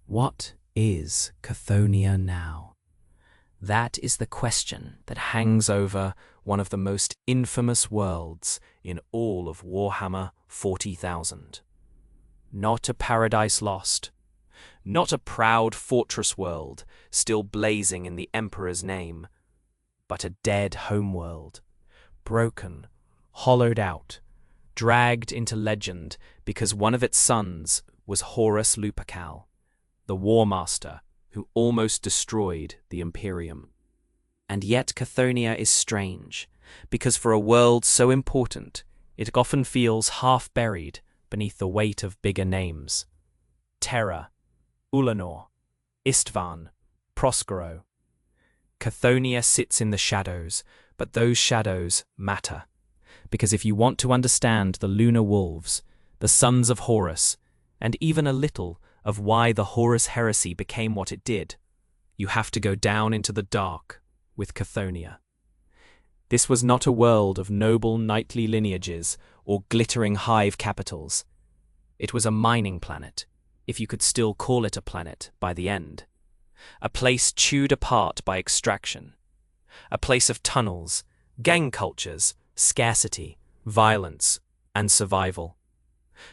What is Cthonia now? That is the question that hangs over one of the most infamous worlds in all of Warhammer 40,000. Not a paradise lost, not a proud fortress world still blazing in the Emperor's name, but a dead homeworld, broken, hollowed out, dragged into legend because one of its sons was Horus Lupercal, the Warmaster who almost destroyed the Imperium. And yet Cthonia is strange, because for a world so important, it often feels half-buried beneath the weight of bigger names. Terra, Ulanor, Istvan, Proskuro. Cthonia sits in the shadows, but those shadows matter, because if you want to understand the Lunar Wolves, the Sons of Horus, and even a little of why the Horus Heresy became what it did, you have to go down into the dark with Cthonia. This was not a world of noble knightly lineages or glittering hive capitals. It was a mining planet, if you could still call it a planet by the end. A place chewed apart by extraction. A place of tunnels, gang cultures, scarcity, violence, and survival.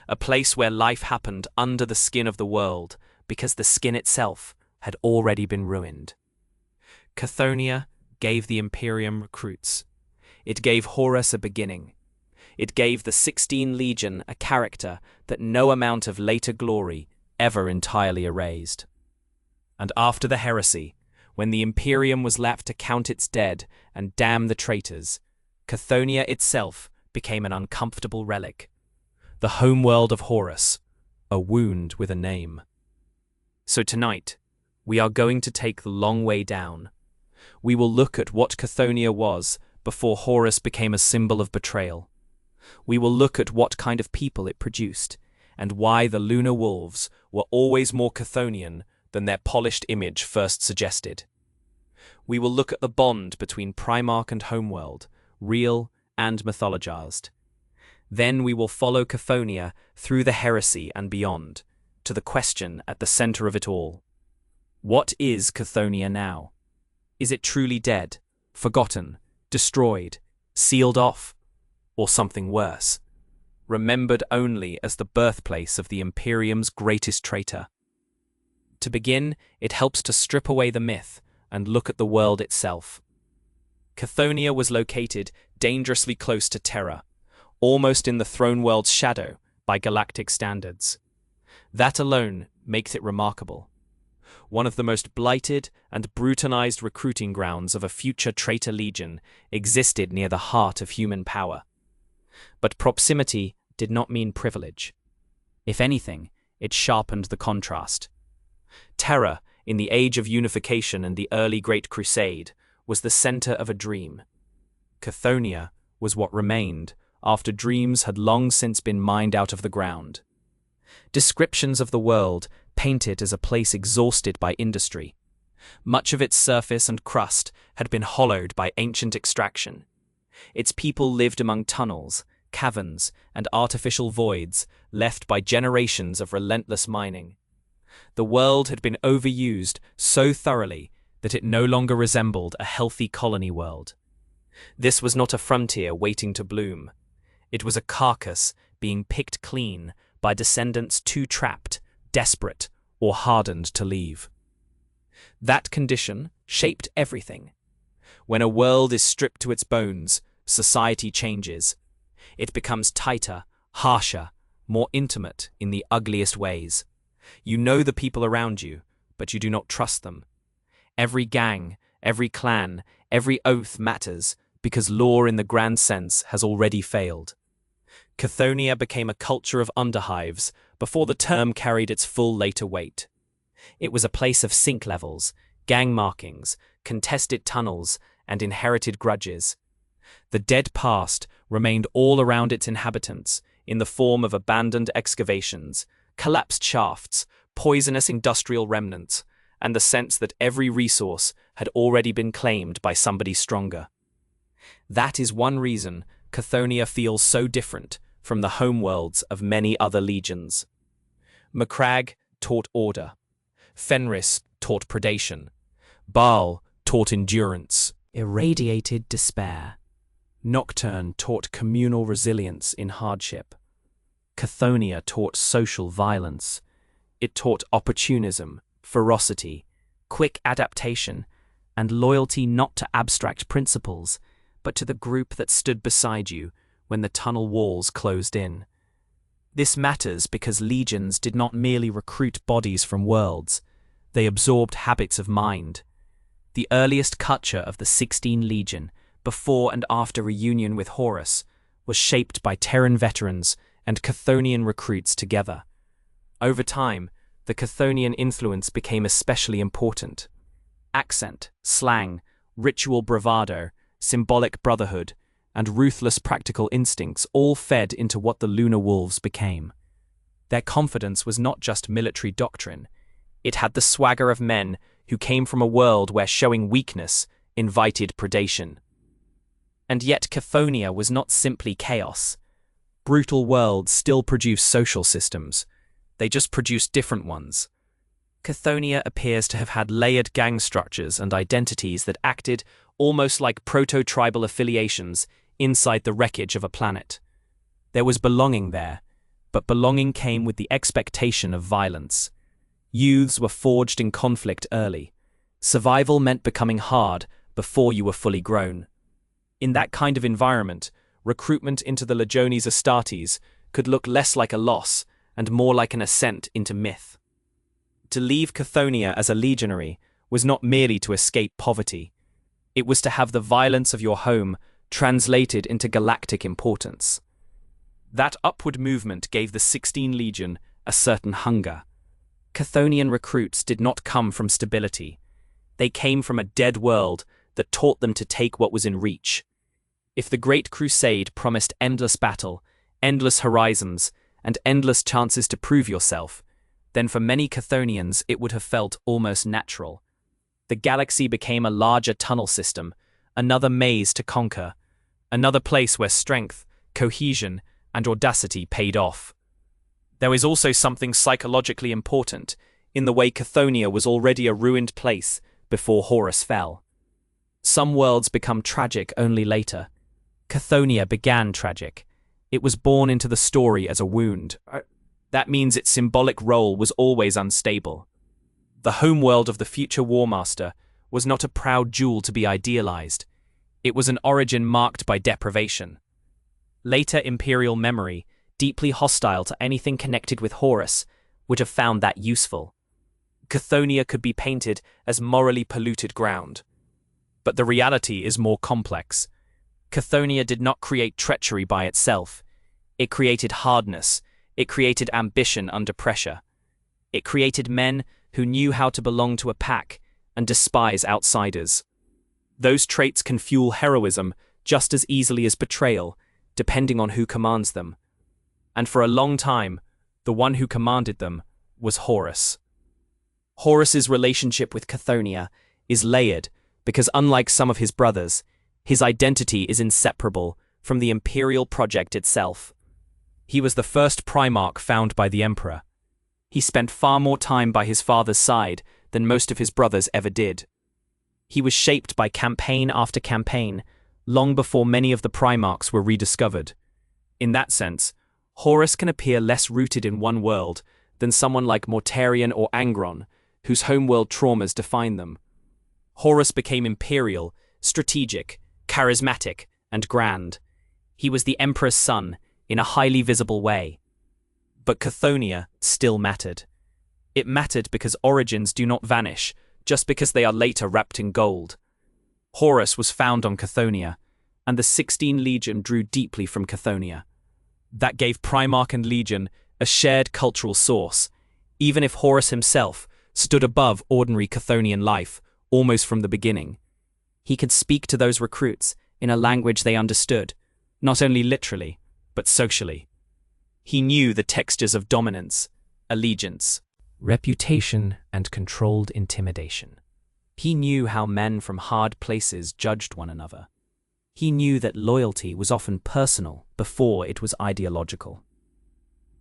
A place where life happened under the skin of the world because the skin itself had already been ruined. Cthonia gave the Imperium recruits. It gave Horus a beginning. It gave the XVI Legion a character that no amount of later glory ever entirely erased. And after the heresy, when the Imperium was left to count its dead and damn the traitors, Cthonia itself became an uncomfortable relic. The Homeworld of Horus, a wound with a name. So tonight, we are going to take the long way down. We will look at what Cthonia was before Horus became a symbol of betrayal. We will look at what kind of people it produced, and why the Lunar Wolves were always more Chthonian than their polished image first suggested. We will look at the bond between Primarch and Homeworld, real and mythologized. Then we will follow Cthonia through the heresy and beyond, to the question at the center of it all. What is Cthonia now? Is it truly dead, forgotten, destroyed, sealed off, or something worse, remembered only as the birthplace of the Imperium's greatest traitor? To begin, it helps to strip away the myth and look at the world itself. Cthonia was located dangerously close to Terra, almost in the throne world's shadow by galactic standards. That alone makes it remarkable. One of the most blighted and brutalized recruiting grounds of a future traitor legion existed near the heart of human power. But proximity did not mean privilege. If anything, it sharpened the contrast. Terra, in the Age of Unification and the early Great Crusade, was the center of a dream. Cthonia was what remained after dreams had long since been mined out of the ground. Descriptions of the world paint it as a place exhausted by industry. Much of its surface and crust had been hollowed by ancient extraction. Its people lived among tunnels, caverns, and artificial voids left by generations of relentless mining. The world had been overused so thoroughly that it no longer resembled a healthy colony world. This was not a frontier waiting to bloom. It was a carcass being picked clean by descendants too trapped, desperate, or hardened to leave. That condition shaped everything. When a world is stripped to its bones, society changes. It becomes tighter, harsher, more intimate in the ugliest ways. You know the people around you, but you do not trust them. Every gang, every clan, every oath matters because law in the grand sense has already failed. Cthonia became a culture of underhives before the term carried its full later weight. It was a place of sink levels, gang markings, contested tunnels, and inherited grudges. The dead past remained all around its inhabitants in the form of abandoned excavations, collapsed shafts, poisonous industrial remnants, and the sense that every resource had already been claimed by somebody stronger. That is one reason Cthonia feels so different from the homeworlds of many other legions. Macragge taught order. Fenris taught predation. Baal taught endurance, irradiated despair. Nocturne taught communal resilience in hardship. Cthonia taught social violence. It taught opportunism, ferocity, quick adaptation, and loyalty not to abstract principles, but to the group that stood beside you when the tunnel walls closed in. This matters because legions did not merely recruit bodies from worlds, they absorbed habits of mind. The earliest culture of the 16 Legion, before and after reunion with Horus, was shaped by Terran veterans and Chthonian recruits together. Over time, the Chthonian influence became especially important. Accent, slang, ritual bravado, symbolic brotherhood, and ruthless practical instincts all fed into what the Lunar Wolves became. Their confidence was not just military doctrine. It had the swagger of men who came from a world where showing weakness invited predation. And yet Cthonia was not simply chaos. Brutal worlds still produce social systems. They just produced different ones. Cthonia appears to have had layered gang structures and identities that acted almost like proto-tribal affiliations inside the wreckage of a planet. There was belonging there, but belonging came with the expectation of violence. Youths were forged in conflict early. Survival meant becoming hard before you were fully grown. In that kind of environment, recruitment into the Legiones Astartes could look less like a loss and more like an ascent into myth. To leave Cthonia as a legionary was not merely to escape poverty. It was to have the violence of your home translated into galactic importance. That upward movement gave the 16 Legion a certain hunger. Chthonian recruits did not come from stability. They came from a dead world that taught them to take what was in reach. If the Great Crusade promised endless battle, endless horizons, and endless chances to prove yourself, then for many Chthonians it would have felt almost natural. The galaxy became a larger tunnel system, another maze to conquer, another place where strength, cohesion, and audacity paid off. There is also something psychologically important in the way Cthonia was already a ruined place before Horus fell. Some worlds become tragic only later. Cthonia began tragic. It was born into the story as a wound. That means its symbolic role was always unstable. The homeworld of the future Warmaster was not a proud jewel to be idealized. It was an origin marked by deprivation. Later imperial memory, deeply hostile to anything connected with Horus, would have found that useful. Cthonia could be painted as morally polluted ground. But the reality is more complex. Cthonia did not create treachery by itself. It created hardness. It created ambition under pressure. It created men who knew how to belong to a pack and despise outsiders. Those traits can fuel heroism just as easily as betrayal, depending on who commands them. And for a long time, the one who commanded them was Horus. Horus's relationship with Cthonia is layered because, unlike some of his brothers, his identity is inseparable from the imperial project itself. He was the first Primarch found by the Emperor. He spent far more time by his father's side than most of his brothers ever did. He was shaped by campaign after campaign, long before many of the Primarchs were rediscovered. In that sense, Horus can appear less rooted in one world than someone like Mortarion or Angron, whose homeworld traumas define them. Horus became imperial, strategic, charismatic, and grand. He was the Emperor's son in a highly visible way. But Cthonia still mattered. It mattered because origins do not vanish just because they are later wrapped in gold. Horus was found on Cthonia, and the 16 Legion drew deeply from Cthonia. That gave Primarch and Legion a shared cultural source, even if Horus himself stood above ordinary Chthonian life almost from the beginning. He could speak to those recruits in a language they understood, not only literally, but socially. He knew the textures of dominance, allegiance, reputation, and controlled intimidation. He knew how men from hard places judged one another. He knew that loyalty was often personal before it was ideological.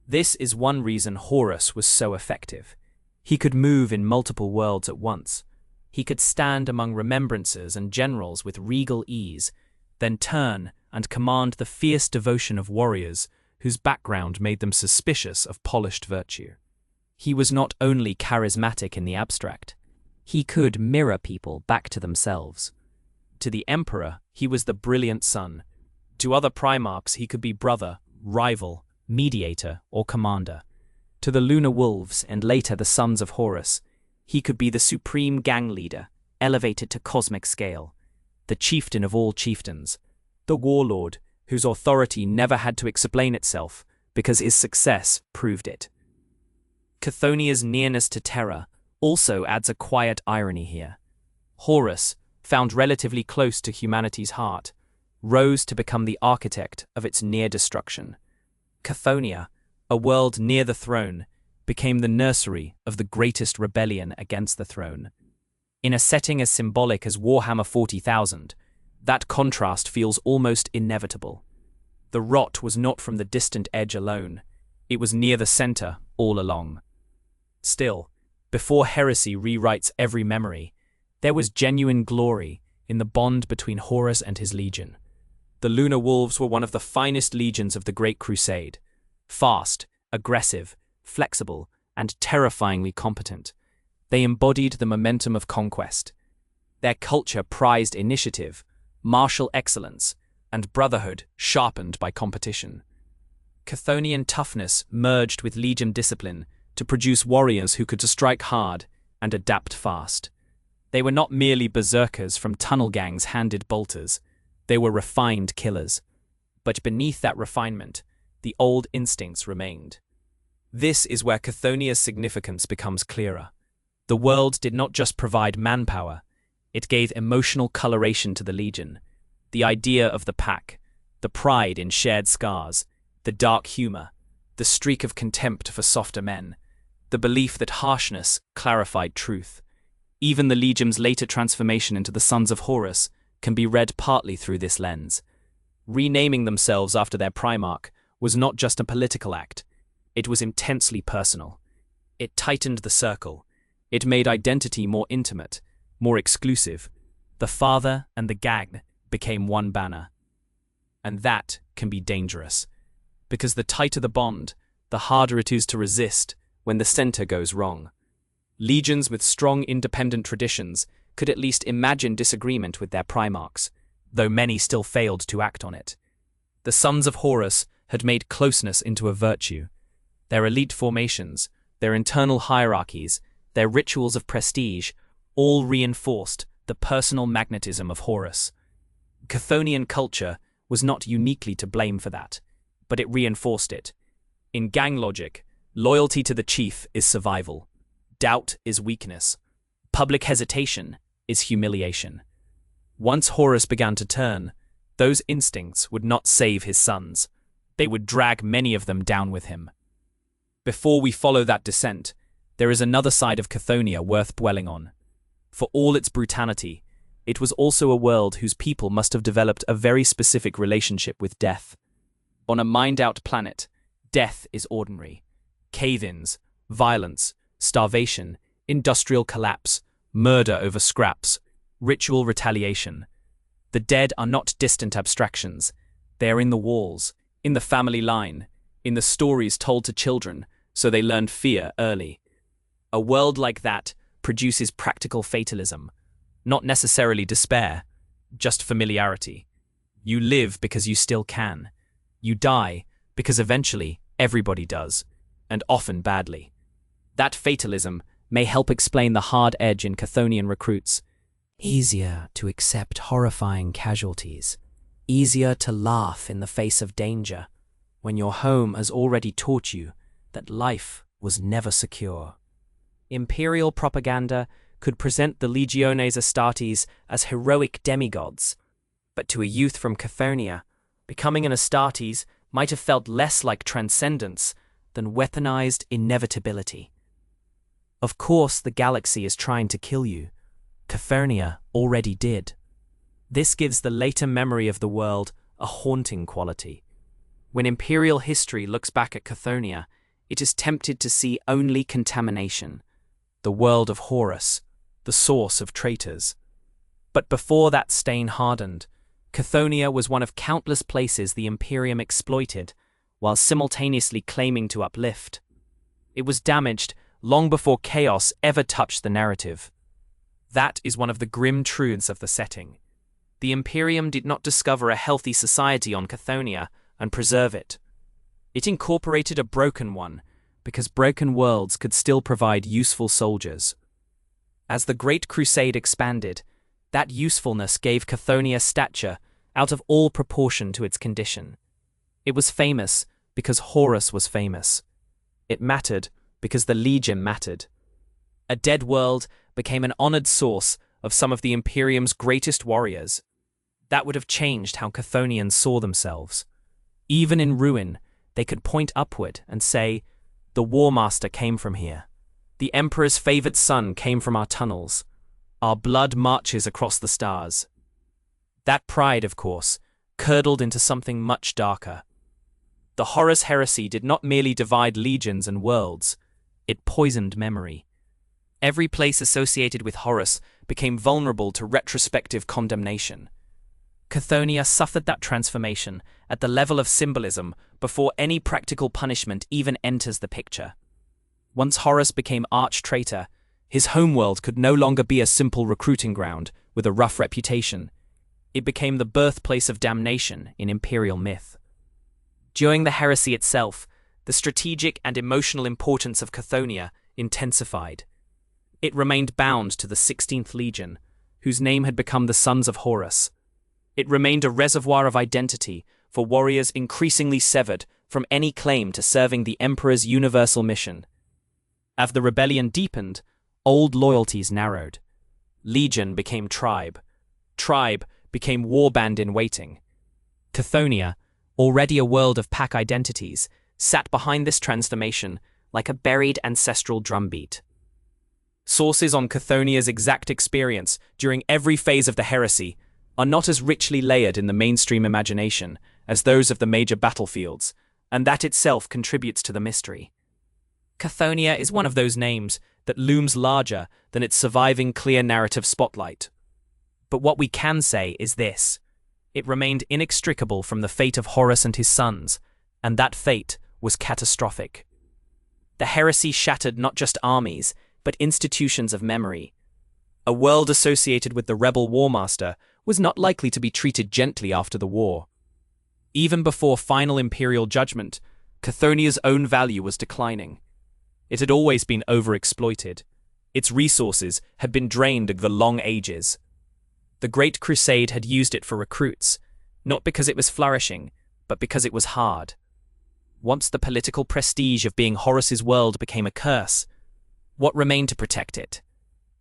This is one reason Horus was so effective. He could move in multiple worlds at once. He could stand among remembrances and generals with regal ease, then turn and command the fierce devotion of warriors whose background made them suspicious of polished virtue. He was not only charismatic in the abstract, he could mirror people back to themselves. To the Emperor, he was the brilliant son. To other Primarchs, he could be brother, rival, mediator, or commander. To the Lunar Wolves, and later the Sons of Horus, he could be the supreme gang leader, elevated to cosmic scale, the chieftain of all chieftains, the warlord whose authority never had to explain itself because his success proved it. Chthonia's nearness to terror also adds a quiet irony here. Horus, found relatively close to humanity's heart, rose to become the architect of its near destruction. Cthonia, a world near the throne, became the nursery of the greatest rebellion against the throne. In a setting as symbolic as Warhammer 40,000, that contrast feels almost inevitable. The rot was not from the distant edge alone, it was near the center all along. Still, before heresy rewrites every memory, there was genuine glory in the bond between Horus and his legion. The Lunar Wolves were one of the finest legions of the Great Crusade. Fast, aggressive, flexible, and terrifyingly competent. They embodied the momentum of conquest. Their culture prized initiative, martial excellence, and brotherhood sharpened by competition. Chthonian toughness merged with legion discipline to produce warriors who could strike hard and adapt fast. They were not merely berserkers from tunnel gangs handed bolters, they were refined killers. But beneath that refinement, the old instincts remained. This is where Chthonia's significance becomes clearer. The world did not just provide manpower, it gave emotional coloration to the legion. The idea of the pack, the pride in shared scars, the dark humor, the streak of contempt for softer men, the belief that harshness clarified truth. Even the legion's later transformation into the Sons of Horus can be read partly through this lens. Renaming themselves after their Primarch was not just a political act, it was intensely personal. It tightened the circle. It made identity more intimate, more exclusive. The father and the gang became one banner. And that can be dangerous, because the tighter the bond, the harder it is to resist when the center goes wrong. Legions with strong independent traditions could at least imagine disagreement with their Primarchs, though many still failed to act on it. The Sons of Horus had made closeness into a virtue. Their elite formations, their internal hierarchies, their rituals of prestige, all reinforced the personal magnetism of Horus. Chthonian culture was not uniquely to blame for that, but it reinforced it. In gang logic, loyalty to the chief is survival. Doubt is weakness. Public hesitation is humiliation. Once Horus began to turn, those instincts would not save his sons. They would drag many of them down with him. Before we follow that descent, there is another side of Cthonia worth dwelling on. For all its brutality, it was also a world whose people must have developed a very specific relationship with death. On a mined-out planet, death is ordinary. Cave-ins, violence, starvation, industrial collapse, murder over scraps, ritual retaliation. The dead are not distant abstractions. They are in the walls, in the family line, in the stories told to children, so they learned fear early. A world like that produces practical fatalism, not necessarily despair, just familiarity. You live because you still can. You die because eventually everybody does, and often badly. That fatalism may help explain the hard edge in Chthonian recruits. Easier to accept horrifying casualties. Easier to laugh in the face of danger, when your home has already taught you that life was never secure. Imperial propaganda could present the Legiones Astartes as heroic demigods, but to a youth from Cthonia, becoming an Astartes might have felt less like transcendence than weaponized inevitability. Of course, the galaxy is trying to kill you. Cthonia already did. This gives the later memory of the world a haunting quality. When Imperial history looks back at Cthonia, it is tempted to see only contamination. the world of Horus, the source of traitors. But before that stain hardened, Cthonia was one of countless places the Imperium exploited, while simultaneously claiming to uplift. It was damaged long before chaos ever touched the narrative. That is one of the grim truths of the setting. The Imperium did not discover a healthy society on Cthonia and preserve it. It incorporated a broken one, because broken worlds could still provide useful soldiers. As the Great Crusade expanded, that usefulness gave Cthonia stature out of all proportion to its condition. It was famous because Horus was famous. It mattered because the Legion mattered. A dead world became an honored source of some of the Imperium's greatest warriors. That would have changed how Chthonians saw themselves. Even in ruin, they could point upward and say, "The Warmaster came from here. The Emperor's favored son came from our tunnels. Our blood marches across the stars." That pride, of course, curdled into something much darker. The Horus Heresy did not merely divide legions and worlds, it poisoned memory. Every place associated with Horus became vulnerable to retrospective condemnation. Cthonia suffered that transformation at the level of symbolism before any practical punishment even enters the picture. Once Horus became arch-traitor, his homeworld could no longer be a simple recruiting ground with a rough reputation. It became the birthplace of damnation in imperial myth. During the heresy itself, the strategic and emotional importance of Cthonia intensified. It remained bound to the 16th Legion, whose name had become the Sons of Horus. It remained a reservoir of identity for warriors increasingly severed from any claim to serving the Emperor's universal mission. As the rebellion deepened, old loyalties narrowed. Legion became tribe. Tribe became warband in waiting. Cthonia, already a world of pack identities, sat behind this transformation like a buried ancestral drumbeat. Sources on Chthonia's exact experience during every phase of the heresy are not as richly layered in the mainstream imagination as those of the major battlefields, and that itself contributes to the mystery. Cthonia is one of those names that looms larger than its surviving clear narrative spotlight. But what we can say is this: it remained inextricable from the fate of Horus and his sons, and that fate was catastrophic. The heresy shattered not just armies, but institutions of memory. A world associated with the rebel Warmaster was not likely to be treated gently after the war. Even before final imperial judgment, Chthonia's own value was declining. It had always been overexploited. Its resources had been drained over the long ages. The Great Crusade had used it for recruits, not because it was flourishing, but because it was hard. Once the political prestige of being Horus's world became a curse, what remained to protect it?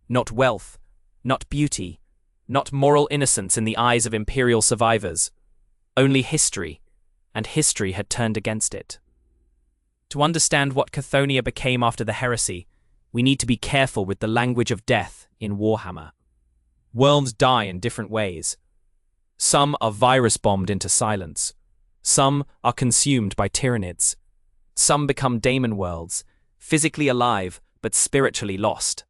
Not wealth, not beauty, not moral innocence in the eyes of imperial survivors. Only history, and history had turned against it. To understand what Cthonia became after the heresy, we need to be careful with the language of death in Warhammer. Worlds die in different ways. Some are virus-bombed into silence. Some are consumed by tyranids. Some become daemon worlds, physically alive but spiritually lost.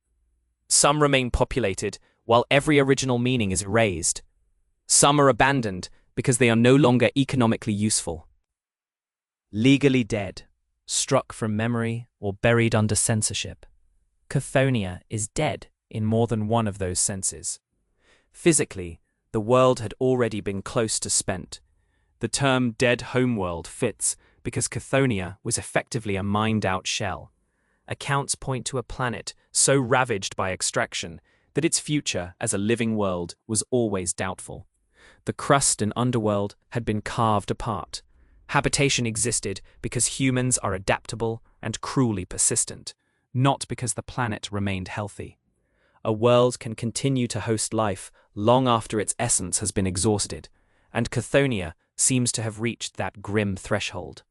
Some remain populated while every original meaning is erased. Some are abandoned because they are no longer economically useful. Legally dead, struck from memory or buried under censorship. Cthonia is dead in more than one of those senses. Physically, the world had already been close to spent. The term dead homeworld fits because Cthonia was effectively a mined-out shell. Accounts point to a planet so ravaged by extraction that its future as a living world was always doubtful. The crust and underworld had been carved apart. Habitation existed because humans are adaptable and cruelly persistent, not because the planet remained healthy. A world can continue to host life long after its essence has been exhausted, and Cthonia seems to have reached that grim threshold.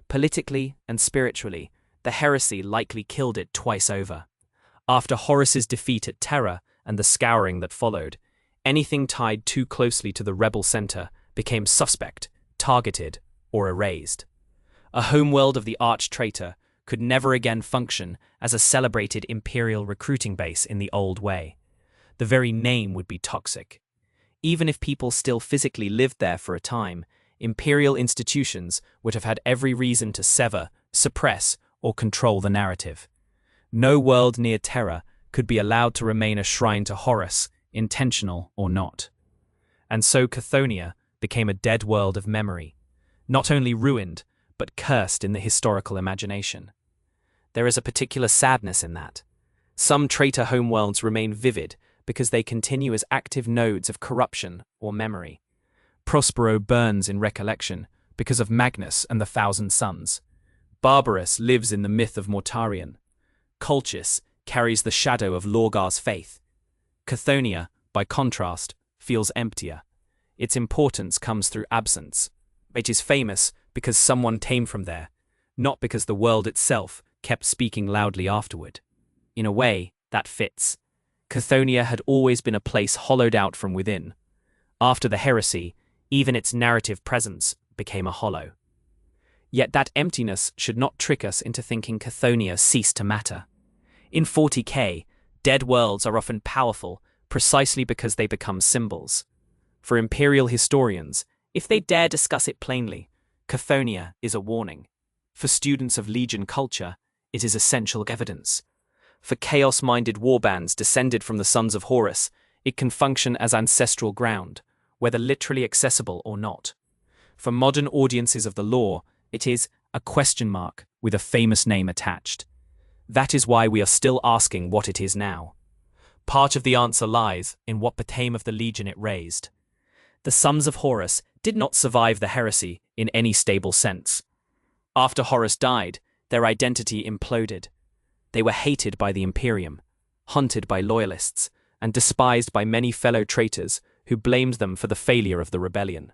Politically and spiritually, the heresy likely killed it twice over. After Horus's defeat at Terra and the scouring that followed, anything tied too closely to the rebel center became suspect, targeted, or erased. A homeworld of the arch-traitor could never again function as a celebrated imperial recruiting base in the old way. The very name would be toxic. Even if people still physically lived there for a time, imperial institutions would have had every reason to sever, suppress, or control the narrative. No world near Terra could be allowed to remain a shrine to Horus, intentional or not. And so Cthonia became a dead world of memory, not only ruined, but cursed in the historical imagination. There is a particular sadness in that. Some traitor homeworlds remain vivid because they continue as active nodes of corruption or memory. Prospero burns in recollection because of Magnus and the Thousand Sons. Barbarus lives in the myth of Mortarion. Colchis carries the shadow of Lorgar's faith. Cthonia, by contrast, feels emptier. Its importance comes through absence. It is famous because someone came from there, not because the world itself kept speaking loudly afterward. In a way, that fits. Cthonia had always been a place hollowed out from within. After the heresy, even its narrative presence became a hollow. Yet that emptiness should not trick us into thinking Cthonia ceased to matter. In 40k, dead worlds are often powerful precisely because they become symbols. For imperial historians, if they dare discuss it plainly, Cthonia is a warning. For students of Legion culture, it is essential evidence. For chaos-minded warbands descended from the Sons of Horus, it can function as ancestral ground, whether literally accessible or not. For modern audiences of the lore, it is a question mark with a famous name attached. That is why we are still asking what it is now. Part of the answer lies in what became of the Legion it raised. The Sons of Horus did not survive the heresy in any stable sense. After Horus died, their identity imploded. They were hated by the Imperium, hunted by loyalists, and despised by many fellow traitors who blamed them for the failure of the rebellion.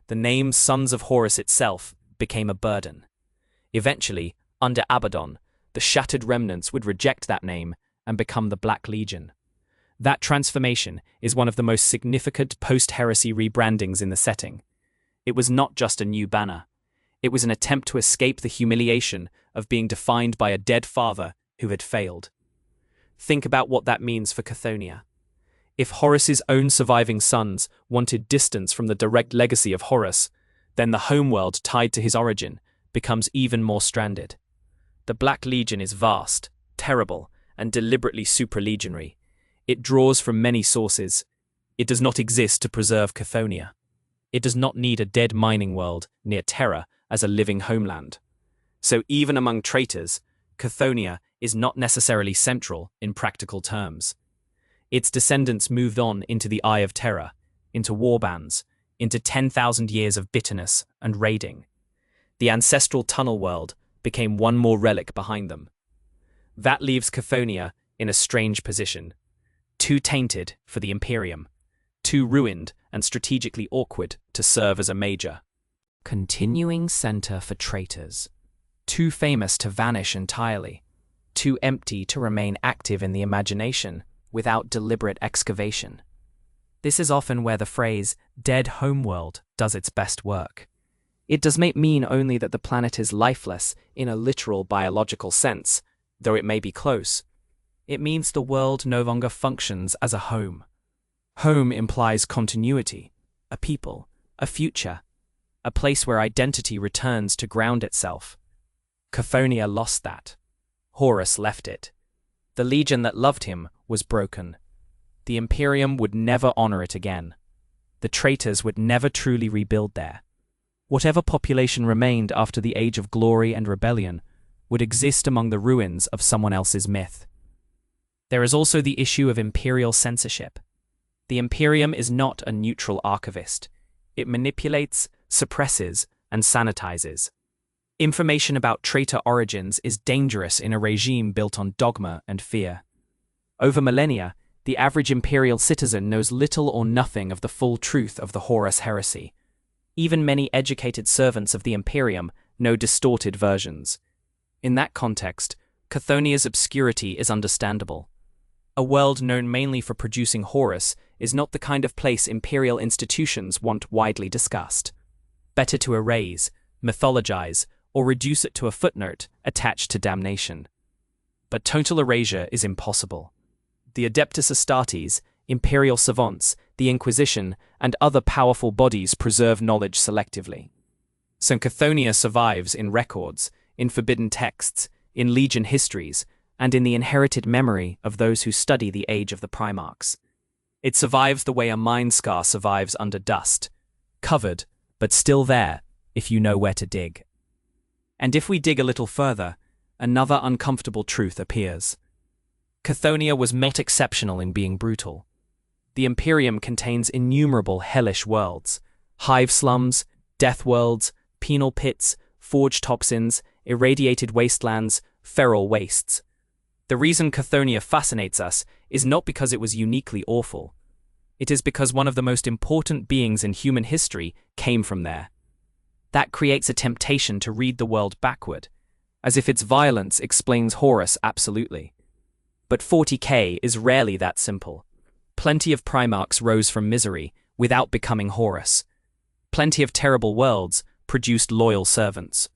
The name Sons of Horus itself became a burden. Eventually, under Abaddon, the shattered remnants would reject that name and become the Black Legion. That transformation is one of the most significant post-heresy rebrandings in the setting. It was not just a new banner. It was an attempt to escape the humiliation of being defined by a dead father who had failed. Think about what that means for Cthonia. If Horus's own surviving sons wanted distance from the direct legacy of Horus, then the homeworld tied to his origin becomes even more stranded. The Black Legion is vast, terrible, and deliberately supralegionary. It draws from many sources. It does not exist to preserve Cthonia. It does not need a dead mining world near Terra as a living homeland. So even among traitors, Cthonia is not necessarily central in practical terms. Its descendants moved on into the Eye of Terror, into warbands, into 10,000 years of bitterness and raiding. The ancestral tunnel world became one more relic behind them. That leaves Cthonia in a strange position. Too tainted for the Imperium, too ruined and strategically awkward to serve as a major. Continuing center for traitors. Too famous to vanish entirely. Too empty to remain active in the imagination without deliberate excavation. This is often where the phrase dead homeworld does its best work. It does not mean only that the planet is lifeless in a literal biological sense, though it may be close. It means the world no longer functions as a home. Home implies continuity, a people, a future, a place where identity returns to ground itself. Cthonia lost that. Horus left it. The legion that loved him was broken. The Imperium would never honor it again. The traitors would never truly rebuild there. Whatever population remained after the Age of Glory and Rebellion would exist among the ruins of someone else's myth. There is also the issue of imperial censorship. The Imperium is not a neutral archivist. It manipulates, suppresses, and sanitizes. Information about traitor origins is dangerous in a regime built on dogma and fear. Over millennia, the average imperial citizen knows little or nothing of the full truth of the Horus Heresy. Even many educated servants of the Imperium know distorted versions. In that context, Chthonia's obscurity is understandable. A world known mainly for producing Horus is not the kind of place imperial institutions want widely discussed. Better to erase, mythologize, or reduce it to a footnote attached to damnation. But total erasure is impossible. The Adeptus Astartes, imperial savants, the Inquisition, and other powerful bodies preserve knowledge selectively. So Cthonia survives in records, in forbidden texts, in Legion histories, and in the inherited memory of those who study the age of the Primarchs. It survives the way a mine scar survives under dust, covered, but still there, if you know where to dig. And if we dig a little further, another uncomfortable truth appears. Cthonia was not exceptional in being brutal. The Imperium contains innumerable hellish worlds, hive slums, death worlds, penal pits, forge toxins, irradiated wastelands, feral wastes. The reason Cthonia fascinates us is not because it was uniquely awful. It is because one of the most important beings in human history came from there. That creates a temptation to read the world backward, as if its violence explains Horus absolutely. But 40k is rarely that simple. Plenty of Primarchs rose from misery without becoming Horus. Plenty of terrible worlds produced loyal servants.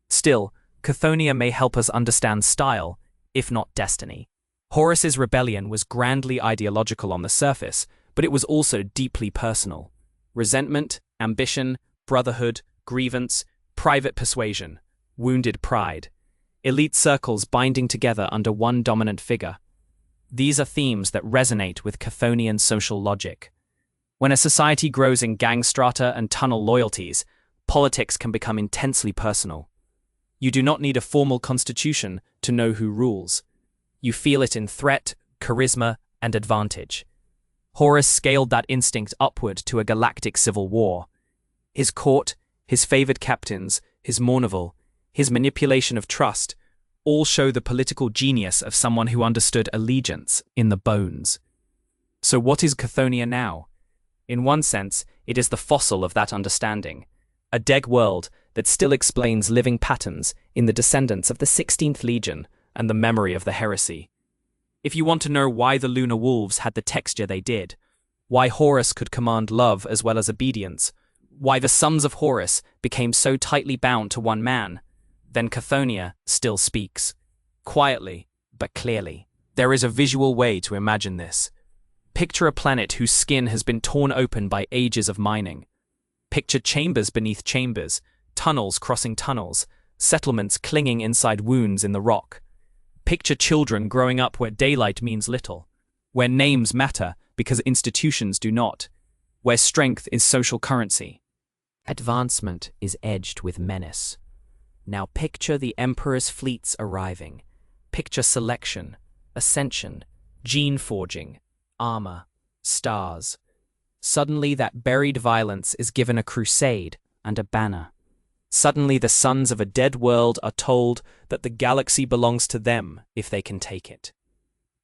Still, Cthonia may help us understand style, if not destiny. Horus's rebellion was grandly ideological on the surface, but it was also deeply personal. Resentment, ambition, brotherhood, grievance, private persuasion, wounded pride. Elite circles binding together under one dominant figure. These are themes that resonate with Chthonian social logic. When a society grows in gang strata and tunnel loyalties, politics can become intensely personal. You do not need a formal constitution to know who rules. You feel it in threat, charisma, and advantage. Horus scaled that instinct upward to a galactic civil war. His court, his favored captains, his mournival, his manipulation of trust, all show the political genius of someone who understood allegiance in the bones. So what is Cthonia now? In one sense, it is the fossil of that understanding, a dead world that still explains living patterns in the descendants of the 16th Legion and the memory of the Heresy. If you want to know why the Lunar Wolves had the texture they did, why Horus could command love as well as obedience, why the Sons of Horus became so tightly bound to one man, then Cthonia still speaks. Quietly, but clearly. There is a visual way to imagine this. Picture a planet whose skin has been torn open by ages of mining. Picture chambers beneath chambers, tunnels crossing tunnels, settlements clinging inside wounds in the rock. Picture children growing up where daylight means little, where names matter because institutions do not, where strength is social currency. Advancement is edged with menace. Now picture the Emperor's fleets arriving. Picture selection, ascension, gene forging, armor, stars. Suddenly that buried violence is given a crusade and a banner. Suddenly the sons of a dead world are told that the galaxy belongs to them if they can take it.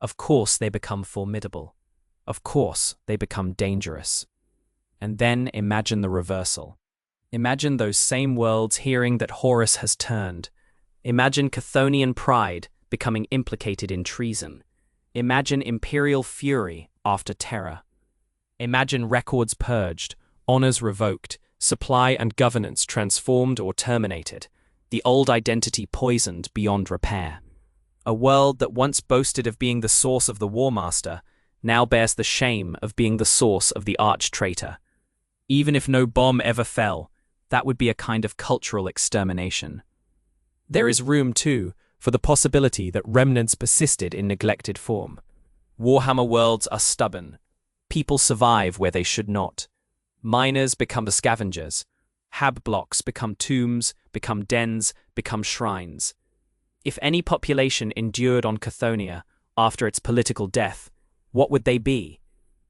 Of course they become formidable. Of course they become dangerous. And then imagine the reversal. Imagine those same worlds hearing that Horus has turned. Imagine Chthonian pride becoming implicated in treason. Imagine imperial fury after terror. Imagine records purged, honors revoked, supply and governance transformed or terminated, the old identity poisoned beyond repair. A world that once boasted of being the source of the Warmaster now bears the shame of being the source of the arch-traitor. Even if no bomb ever fell, that would be a kind of cultural extermination. There is room, too, for the possibility that remnants persisted in neglected form. Warhammer worlds are stubborn. People survive where they should not. Miners become the scavengers. Hab blocks become tombs, become dens, become shrines. If any population endured on Cthonia after its political death, what would they be?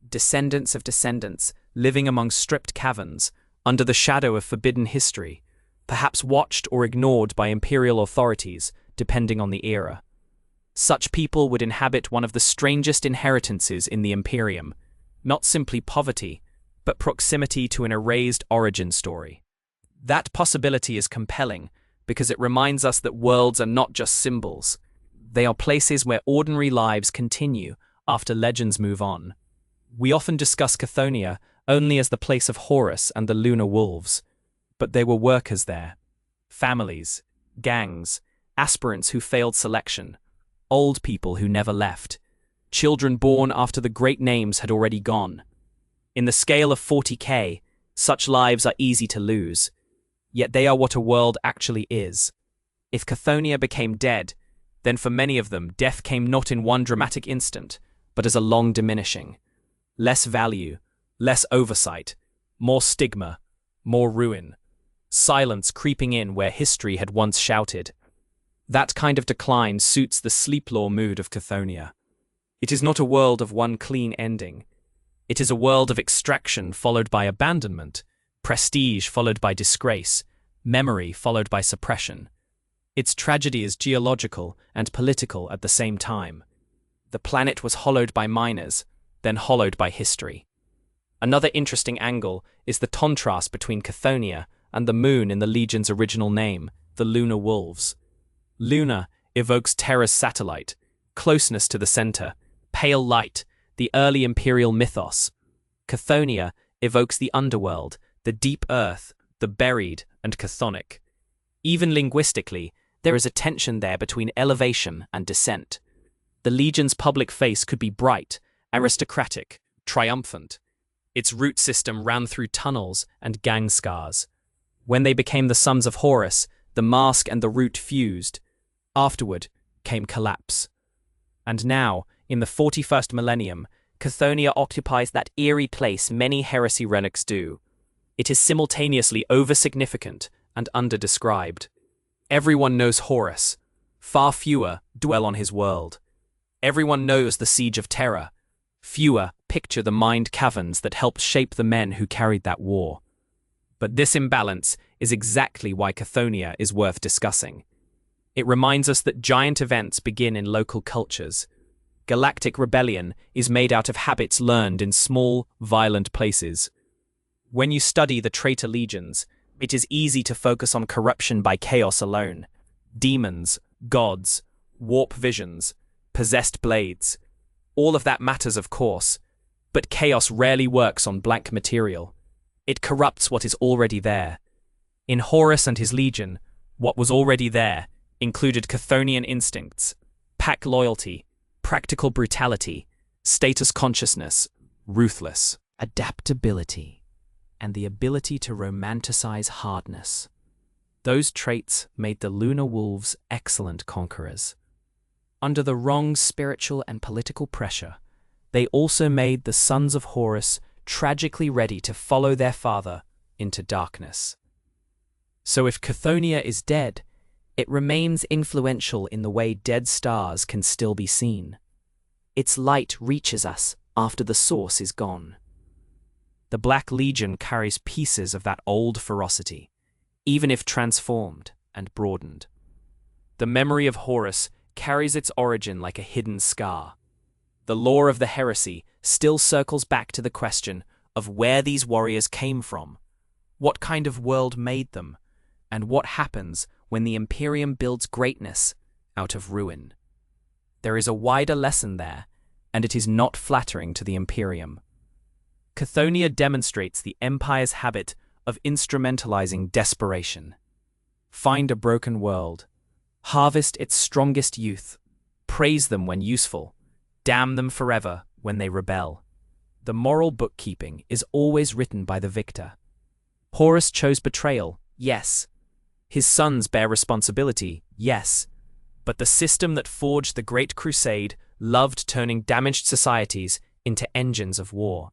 Descendants of descendants, living among stripped caverns, under the shadow of forbidden history, perhaps watched or ignored by imperial authorities, depending on the era. Such people would inhabit one of the strangest inheritances in the Imperium, not simply poverty, but proximity to an erased origin story. That possibility is compelling because it reminds us that worlds are not just symbols. They are places where ordinary lives continue after legends move on. We often discuss Cthonia only as the place of Horus and the Lunar Wolves, but there were workers there. families, gangs, aspirants who failed selection, old people who never left, children born after the great names had already gone. In the scale of 40K, such lives are easy to lose, yet they are what a world actually is. If Cthonia became dead, then for many of them, death came not in one dramatic instant, but as a long diminishing. Less value, less oversight, more stigma, more ruin. Silence creeping in where history had once shouted. That kind of decline suits the sleep-law mood of Cthonia. It is not a world of one clean ending. It is a world of extraction followed by abandonment, prestige followed by disgrace, memory followed by suppression. Its tragedy is geological and political at the same time. The planet was hollowed by miners, then hollowed by history. Another interesting angle is the contrast between Cthonia and the moon in the Legion's original name, the Lunar Wolves. Luna evokes Terra's satellite, closeness to the center, pale light, the early imperial mythos. Cthonia evokes the underworld, the deep earth, the buried and chthonic. Even linguistically, there is a tension there between elevation and descent. The Legion's public face could be bright, aristocratic, triumphant. Its root system ran through tunnels and gang scars. When they became the Sons of Horus, the mask and the root fused. Afterward came collapse. And now, in the 41st millennium, Cthonia occupies that eerie place many heresy relics do. It is simultaneously over-significant and under-described. Everyone knows Horus. Far fewer dwell on his world. Everyone knows the Siege of Terra. Fewer picture the mind caverns that helped shape the men who carried that war. But this imbalance is exactly why Cthonia is worth discussing. It reminds us that giant events begin in local cultures. Galactic rebellion is made out of habits learned in small, violent places. When you study the traitor legions, it is easy to focus on corruption by chaos alone. Demons, gods, warp visions, possessed blades. All of that matters, of course, but chaos rarely works on blank material. It corrupts what is already there. In Horus and his legion, what was already there included Chthonian instincts, pack loyalty, practical brutality, status consciousness, ruthless adaptability, and the ability to romanticize hardness. Those traits made the Lunar Wolves excellent conquerors. Under the wrong spiritual and political pressure, they also made the Sons of Horus tragically ready to follow their father into darkness. So if Cthonia is dead, it remains influential in the way dead stars can still be seen. Its light reaches us after the source is gone. The Black Legion carries pieces of that old ferocity, even if transformed and broadened. The memory of Horus carries its origin like a hidden scar. The lore of the heresy still circles back to the question of where these warriors came from, what kind of world made them, and what happens when the Imperium builds greatness out of ruin. There is a wider lesson there, and it is not flattering to the Imperium. Cthonia demonstrates the Empire's habit of instrumentalizing desperation. Find a broken world, harvest its strongest youth, praise them when useful, damn them forever when they rebel. The moral bookkeeping is always written by the victor. Horus chose betrayal, yes. His sons bear responsibility, yes. But the system that forged the Great Crusade loved turning damaged societies into engines of war.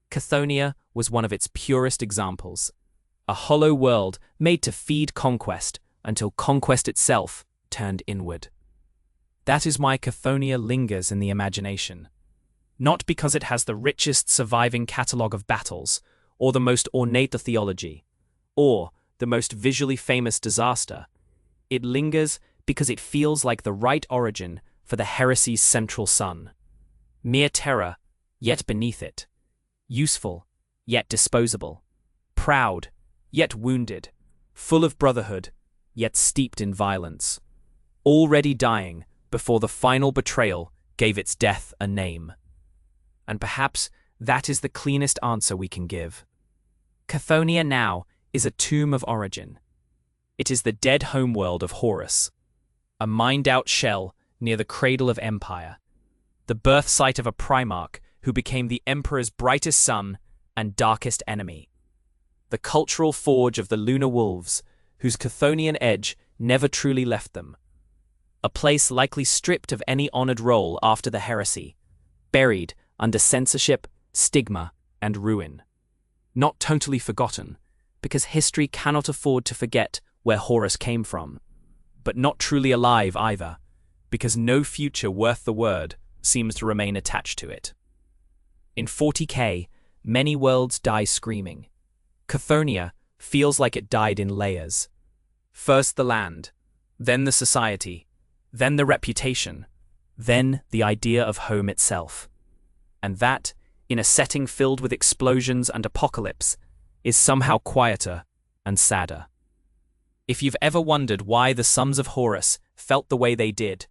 Cthonia was one of its purest examples. A hollow world made to feed conquest until conquest itself turned inward. That is why Cthonia lingers in the imagination. Not because it has the richest surviving catalogue of battles, or the most ornate theology, or the most visually famous disaster. It lingers because it feels like the right origin for the heresy's central sun. Mere terror, yet beneath it. Useful, yet disposable. Proud, yet wounded. Full of brotherhood, yet steeped in violence. Already dying before the final betrayal gave its death a name. And perhaps that is the cleanest answer we can give. Cthonia now is a tomb of origin. It is the dead homeworld of Horus, a mined-out shell near the cradle of empire, the birthsite of a primarch who became the emperor's brightest sun and darkest enemy, the cultural forge of the lunar wolves, whose Cthonian edge never truly left them, a place likely stripped of any honored role after the heresy, buried under censorship, stigma, and ruin. Not totally forgotten, because history cannot afford to forget where Horus came from, but not truly alive either, because no future worth the word seems to remain attached to it. In 40k, many worlds die screaming. Cthonia feels like it died in layers. First the land, then the society, then the reputation, then the idea of home itself. And that, in a setting filled with explosions and apocalypse, is somehow quieter and sadder. If you've ever wondered why the Sons of Horus felt the way they did,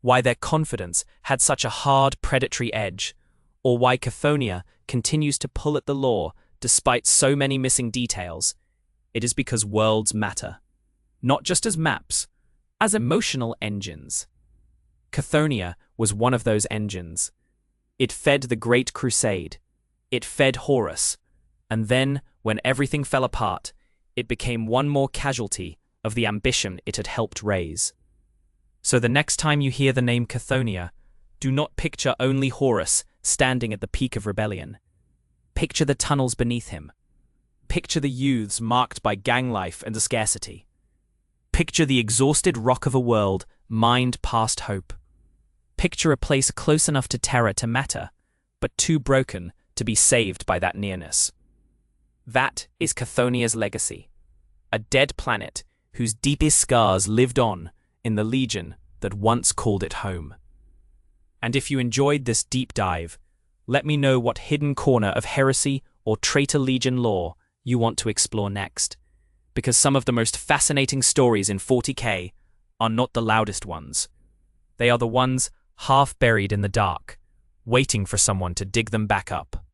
why their confidence had such a hard, predatory edge, or why Cthonia continues to pull at the lore despite so many missing details, it is because worlds matter. Not just as maps, as emotional engines. Cthonia was one of those engines. It fed the Great Crusade. It fed Horus. And then, when everything fell apart, it became one more casualty of the ambition it had helped raise. So the next time you hear the name Cthonia, do not picture only Horus standing at the peak of rebellion. Picture the tunnels beneath him. Picture the youths marked by gang life and scarcity. Picture the exhausted rock of a world mined past hope. Picture a place close enough to terror to matter, but too broken to be saved by that nearness. That is Chthonia's legacy. A dead planet whose deepest scars lived on in the Legion that once called it home. And if you enjoyed this deep dive, let me know what hidden corner of heresy or traitor Legion lore you want to explore next, because some of the most fascinating stories in 40k are not the loudest ones. They are the ones half buried in the dark, waiting for someone to dig them back up.